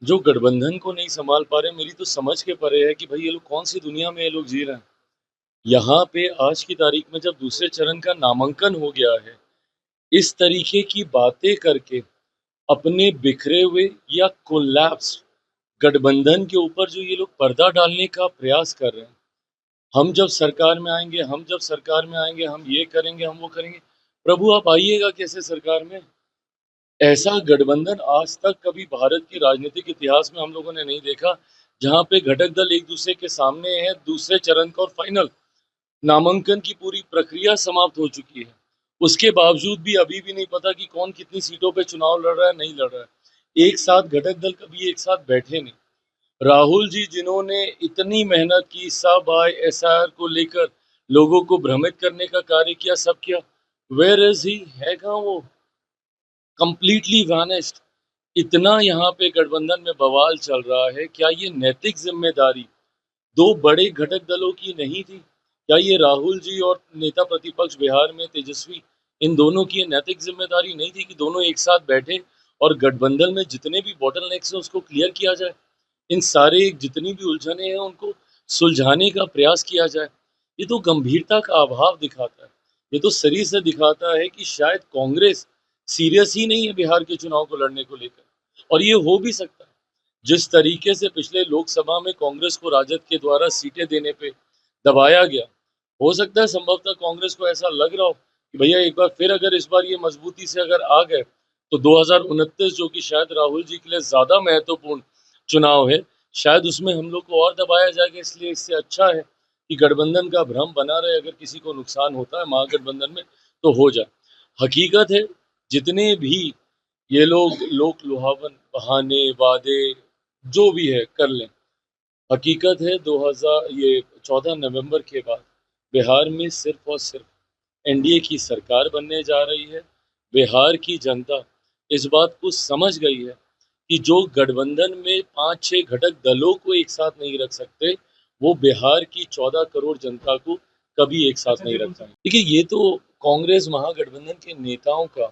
जो गठबंधन को नहीं संभाल पा रहे, मेरी तो समझ के परे है कि भाई ये लोग कौन सी दुनिया में ये लोग जी रहे हैं। यहाँ पे आज की तारीख में जब दूसरे चरण का नामांकन हो गया है, इस तरीके की बातें करके अपने बिखरे हुए या कोलैप्स गठबंधन के ऊपर जो ये लोग पर्दा डालने का प्रयास कर रहे हैं, हम जब सरकार में आएंगे, हम जब सरकार में आएंगे, हम ये करेंगे, हम वो करेंगे। प्रभु आप आइएगा कैसे सरकार में? ऐसा गठबंधन आज तक कभी भारत के राजनीतिक इतिहास में हम लोगों ने नहीं देखा, जहां पे घटक दल एक दूसरे के सामने है। दूसरे चरण का और फाइनल नामांकन की पूरी प्रक्रिया समाप्त हो चुकी है। उसके बावजूद भी अभी भी नहीं पता कि कौन कितनी सीटों पे चुनाव लड़ रहा है, नहीं लड़ रहा है। एक साथ घटक दल कभी एक साथ बैठे नहीं। राहुल जी जिन्होंने इतनी मेहनत की, सब आए एसआईआर को लेकर लोगों को भ्रमित करने का कार्य किया, सब किया, वेयर इज ही? है कहाँ वो? Completely vanished. इतना यहाँ पे गठबंधन में बवाल चल रहा है, क्या ये नैतिक जिम्मेदारी दो बड़े घटक दलों की नहीं थी? क्या ये राहुल जी और नेता प्रतिपक्ष बिहार में तेजस्वी, इन दोनों की ये नैतिक जिम्मेदारी नहीं थी कि दोनों एक साथ बैठे और गठबंधन में जितने भी बॉटल नेक्स हैं उसको क्लियर किया जाए, इन सारे जितनी भी उलझने हैं उनको सुलझाने का प्रयास किया जाए? ये तो गंभीरता का अभाव दिखाता है। ये तो शरीर से दिखाता है कि शायद कांग्रेस सीरियस ही नहीं है बिहार के चुनाव को लड़ने को लेकर। और ये हो भी सकता है, जिस तरीके से पिछले लोकसभा में कांग्रेस को राजद के द्वारा सीटें देने पे दबाया गया, हो सकता है संभवतः कांग्रेस को ऐसा लग रहा हो कि भैया एक बार फिर अगर इस बार ये मजबूती से अगर आ गए तो 2029 जो कि शायद राहुल जी के लिए ज्यादा महत्वपूर्ण चुनाव है, शायद उसमें हम लोग को और दबाया जाएगा। इसलिए इससे अच्छा है कि गठबंधन का भ्रम बना रहे। अगर किसी को नुकसान होता है महागठबंधन में तो हो जाए। हकीकत है, जितने भी ये लोग लोक लुभावन बहाने वादे जो भी है कर लें, हकीकत है 14 नवंबर के बाद बिहार में सिर्फ और सिर्फ एनडीए की सरकार बनने जा रही है। बिहार की जनता इस बात को समझ गई है कि जो गठबंधन में 5-6 घटक दलों को एक साथ नहीं रख सकते, वो बिहार की 14 करोड़ जनता को कभी एक साथ नहीं रख पाएंगे। देखिए, ये तो कांग्रेस महागठबंधन के नेताओं का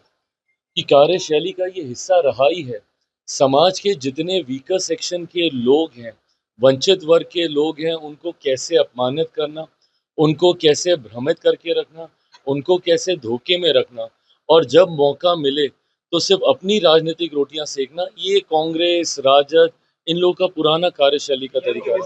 की कार्यशैली का ये हिस्सा रहा ही है। समाज के जितने वीकर सेक्शन के लोग हैं, वंचित वर्ग के लोग हैं, उनको कैसे अपमानित करना, उनको कैसे भ्रमित करके रखना, उनको कैसे धोखे में रखना, और जब मौका मिले तो सिर्फ अपनी राजनीतिक रोटियां सेकना, ये कांग्रेस राजद इन लोगों का पुराना कार्यशैली का तरीका है।